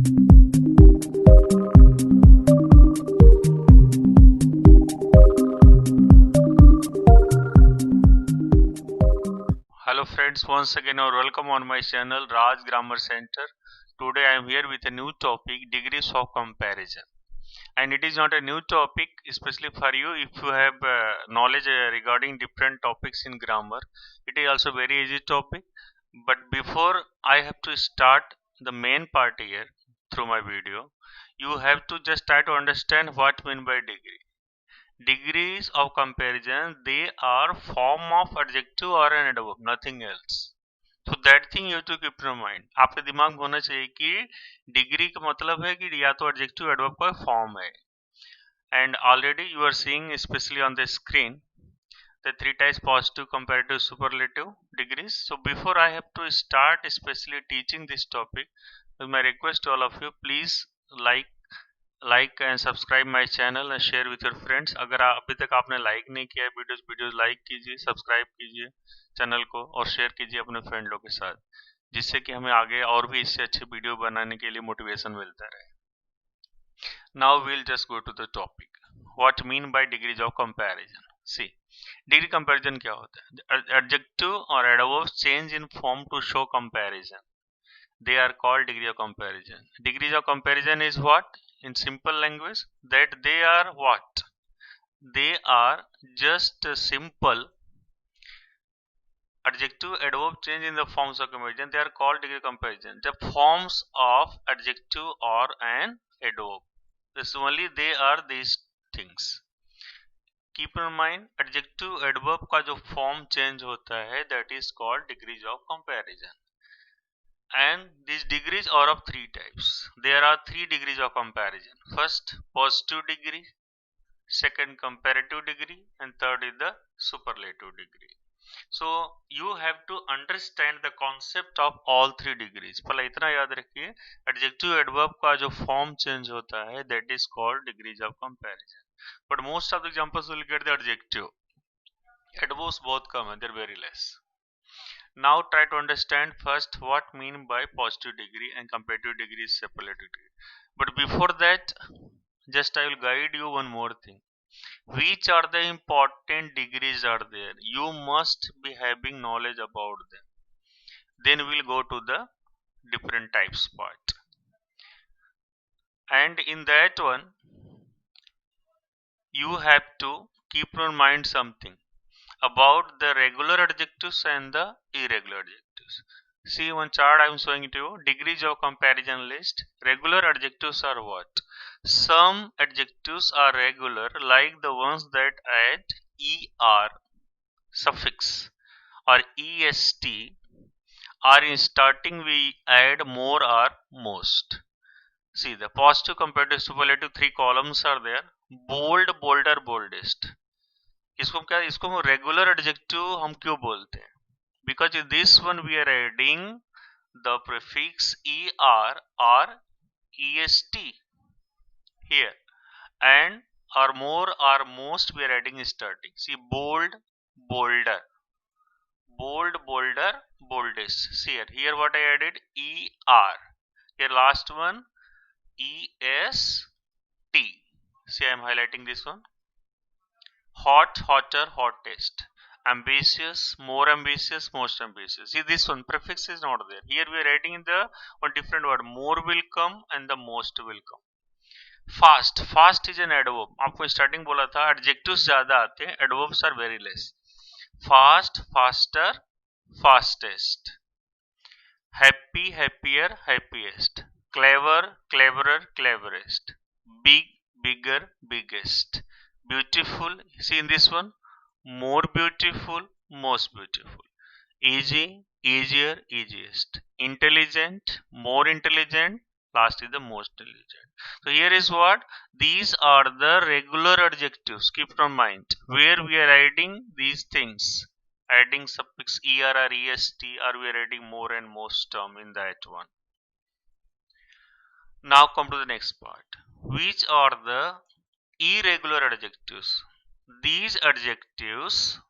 Hello friends, once again welcome on my channel Raj Grammar Center. Today I am here with a new topic, degrees of comparison. And it is not a new topic, especially for you if you have knowledge regarding different topics in grammar. It is also very easy topic. But before I have to start the main part here through my video, you have to just try to understand what mean by degree. Degrees of comparison, they are form of adjective or an adverb, nothing else. So that thing you have to keep in mind. आपके दिमाग में होना चाहिए कि degree का मतलब है कि या तो adjective adverb का form है. And already you are seeing, especially on the screen, the three types: positive, comparative, superlative degrees. So before I have to start especially teaching this topic, my request to all of you, please like and subscribe my channel and share with your friends. अगर अभी तक आपने like नहीं किया है videos like कीजिए, subscribe कीजिए channel को और शेयर कीजिए अपने फ्रेंड लोगों के साथ, जिससे कि हमें आगे और भी इससे अच्छे वीडियो बनाने के लिए मोटिवेशन मिलता रहे. Now we'll just go to the topic, what mean by degrees of comparison. See, degree comparison क्या होता है? एडजेक्टिव और adverb change in form to show comparison. They are called degree of comparison. Degrees of comparison is what? In simple language, that they are what? They are just simple adjective adverb change in the forms of comparison. They are called degree of comparison. The forms of adjective or an adverb. This only they are these things. Keep in mind, adjective adverb का जो form change होता है, that is called degrees of comparison. And these degrees are of three types. There are three degrees of comparison. First, positive degree, second, comparative degree, and third is the superlative degree. So you have to understand the concept of all three degrees. पहले इतना याद रखिए, adjective adverb का जो form change होता है, that is called degrees of comparison. But most of the examples will get the adjective. Adverbs बहुत कम है, they're very less. Now try to understand first what mean by positive degree and comparative degree, superlative degree. But before that, just I will guide you one more thing. Which are the important degrees are there? You must be having knowledge about them. Then we'll go to the different types part. And in that one, you have to keep in mind something about the regular adjectives and the irregular adjectives. See one chart I am showing to you. Degrees of comparison list. Regular adjectives are what? Some adjectives are regular, like the ones that add er suffix or est, or in starting we add more or most. See, the positive, comparative, superlative, three columns are there. Bold, bolder, boldest. इसको हम regular adjective हम क्यों बोलते हैं? Because in this one we are adding the prefix er or est here, and or more or most we are adding starting. See, bold, bolder, bold, bolder, boldest. See here what I added er. Here last one est. See, I am highlighting this one. Hot, hotter, hottest. Ambitious, more ambitious, most ambitious. See, this one prefix is not there. Here we are writing in the one different word. More will come and the most will come. Fast, fast is an adverb. आपको starting बोला था adjectives ज्यादा आते हैं, adverbs are very less. Fast, faster, fastest. Happy, happier, happiest. Clever, cleverer, cleverest. Big, bigger, biggest. Beautiful, see in this one, more beautiful, most beautiful. Easy, easier, easiest. Intelligent, more intelligent, last is the most intelligent. So here is what? These are the regular adjectives. Keep in mind where we are adding these things, adding suffix er or est, or we are adding more and most term in that one. Now come to the next part. Which are the irregular adjectives? These adjectives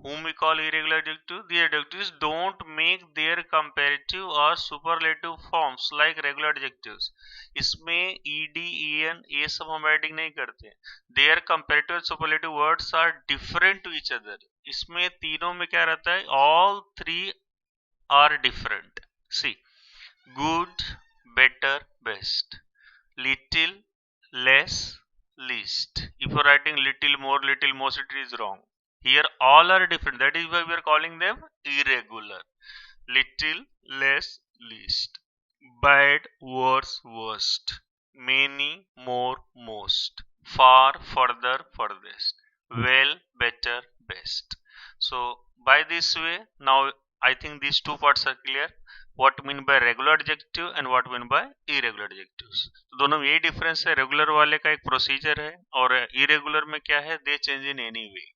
whom we call irregular adjectives. The adjectives don't make their comparative or superlative forms like regular adjectives. इसमें ed en ये सब हम adding नहीं करते. Their comparative superlative words are different to each other. इसमें तीनों में क्या रहता है? All three are different. See, good, better, best, little, less, least. If you're writing little more, little most, it is wrong. Here all are different. That is why we are calling them irregular. Little, less, least. Bad, worse, worst. Many, more, most. Far, further, furthest. Well, better, best. So by this way, now I think these two parts are clear. What mean by regular adjective and what mean by irregular adjectives. तो दोनों में यही difference है. Regular वाले का एक procedure है और इरेगुलर में क्या है? दे change in any way.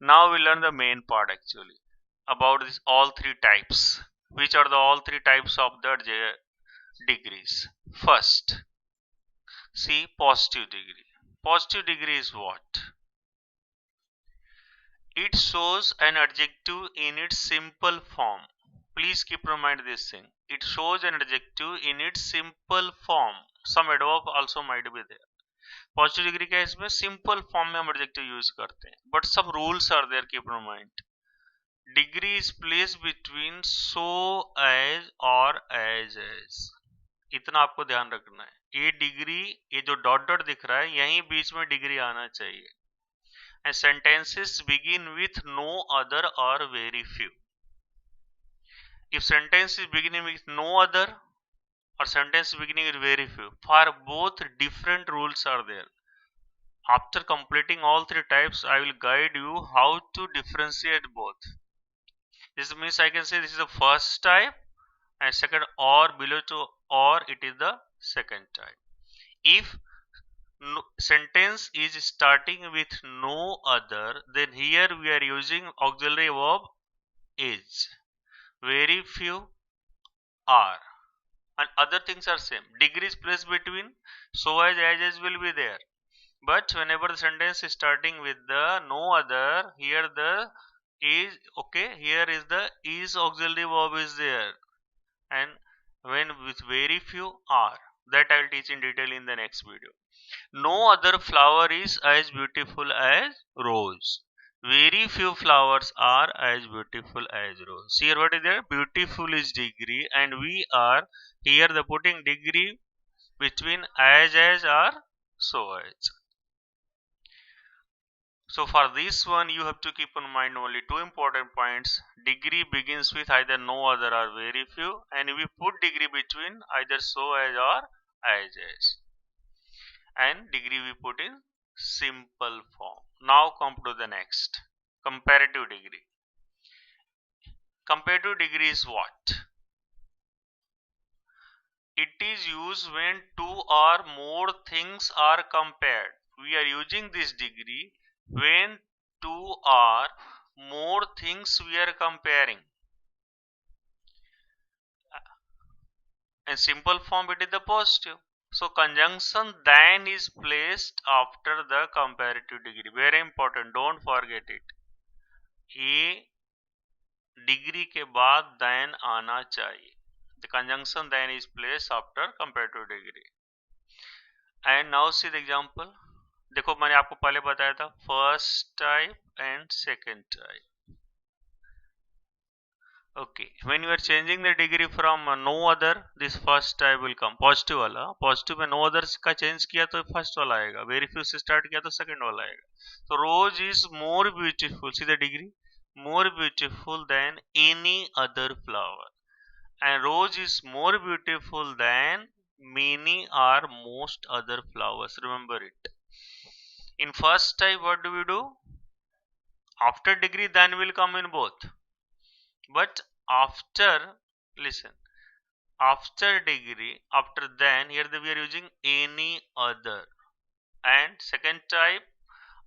Now we learn the main part actually about this all three types. Which are the all three types of the degrees? First, see positive degree. Positive degree is what? It shows an adjective in its simple form. Please keep in mind this thing. It shows an adjective in its simple form. Some adverb also might be there. Positive degree का इसमें simple form में हम adjective use करते हैं, but सब rules are there. Keep in mind, degree is place between so as और as. इतना आपको ध्यान रखना है. ये डिग्री, ये जो डॉट डॉट दिख रहा है, यहीं बीच में डिग्री आना चाहिए. And sentences begin with no other और very few. If sentence is beginning with no other or sentence beginning with very few, for both different rules are there. After completing all three types, I will guide you how to differentiate both. This means I can say this is the first type and second, or below to or it is the second type. If sentence is starting with no other, then here we are using auxiliary verb is. Very few are. And other things are same. Degree is placed between so as will be there. But whenever the sentence is starting with the no other, here the is, okay, here is the is auxiliary verb is there. And when with very few are. That I will teach in detail in the next video. No other flower is as beautiful as rose. Very few flowers are as beautiful as rose. Here what is there? Beautiful is degree, and we are here the putting degree between as or so as. So for this one you have to keep in mind only two important points. Degree begins with either no other or very few, and we put degree between either so as or as. And degree we put in simple form. Now come to the next, comparative degree. Comparative degree is what? It is used when two or more things are compared. We are using this degree when two or more things we are comparing. In simple form it is the positive. So conjunction than is placed after the comparative degree. Very important, don't forget it. ये degree के बाद than आना चाहिए. The conjunction than is placed after comparative degree. And now see the example. देखो मैंने आपको पहले बताया था first type and second type. Okay, when you are changing the degree from no other, this first type will come. Positive वाला, positive में no others का change किया तो फर्स्ट वाला आएगा, वेरी फ्यू से स्टार्ट किया तो सेकंड वाला आएगा. तो rose is more beautiful, see the degree, more beautiful than any other flower, and rose is more beautiful than many or most other flowers. Remember it. In first type what do we do? After degree then will come in both, but after, listen, after degree, after then, here we are using any other. And second type,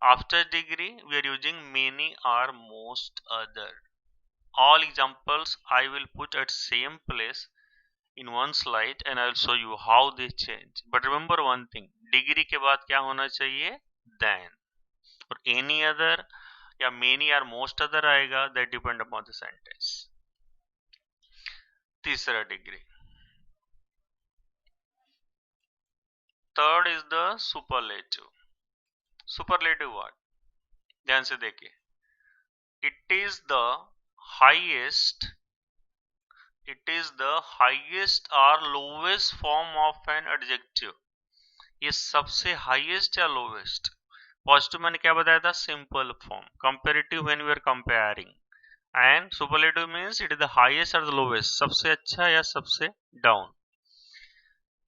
after degree we are using many or most other. All examples I will put at same place in one slide and I will show you how they change. But remember one thing, degree के बाद क्या होना चाहिए? Than. और any other, या many or most other आएगा, that depend upon the sentence. तीसरा degree. Third is the superlative. Superlative word ध्यान से देखिए. It is the highest, it is the highest और lowest form of an adjective. ये सबसे highest या लोवेस्ट. पॉजिटिव मैंने क्या बताया था, simple form. Comparative when we are comparing, and superlative means it is the highest और द लोवेस्ट, सबसे अच्छा या सबसे down.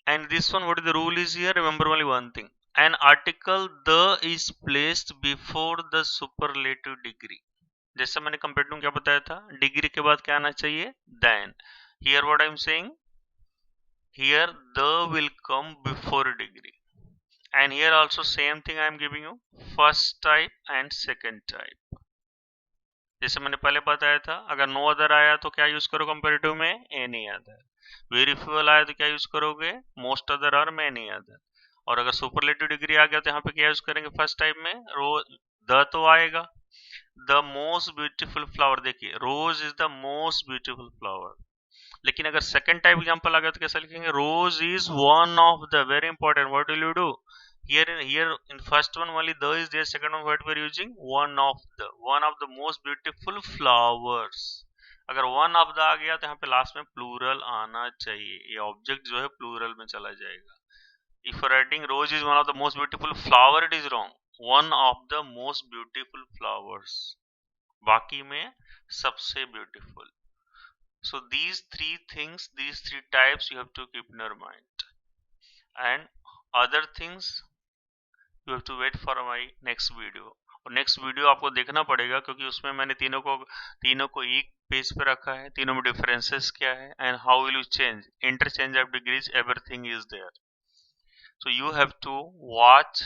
And this one, what is the rule is here? Remember only one thing. An article the is placed before the superlative degree. जैसे मैंने comparative क्या बताया था, डिग्री के बाद क्या आना चाहिए, then. Here what I am saying, here the will come before degree. And here also same thing I am giving you, first type and second type. जैसे मैंने पहले बताया था, अगर नो अदर आया तो क्या यूज करो कंपेरेटिव में, एनी अदर. वेरी फ्यूअल आया तो क्या यूज करोगे, मोस्ट अदर और मैनी अदर. और अगर सुपरलेटिव डिग्री आ गया तो यहाँ पे क्या यूज करेंगे, फर्स्ट टाइप में द तो आएगा. द मोस्ट ब्यूटीफुल फ्लावर, देखिए rose is the most beautiful flower. लेकिन अगर सेकंड टाइप एग्जांपल आ गया तो कैसा लिखेंगे, rose is one of the, very important, what will you do here in first one only the is there, second one what we are using, one of the most beautiful flowers. अगर one of the आ गया तो यहाँ पे last में plural आना चाहिए, ये object जो है प्लूरल में चला जाएगा. If writing rose is one of the most beautiful flower, it is wrong, one of the most beautiful flowers, बाकी में सबसे beautiful. So these three things, these three types you have to keep in your mind, and other things you have to wait for my next video. और next video आपको देखना पड़ेगा क्योंकि उसमें मैंने तीनों को एक पेज पे रखा है, तीनों में डिफरेंसेस क्या है and how will you change, interchange of degrees, everything is there. So you have to watch.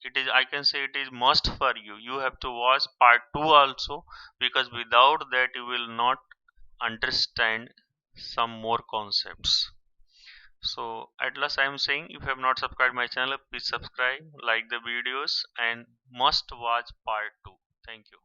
It is, I can say it is must for you. You have to watch part 2 also, because without that you will not understand some more concepts. So at last I am saying, if you have not subscribed my channel, please subscribe, like the videos, and must watch part 2. Thank you.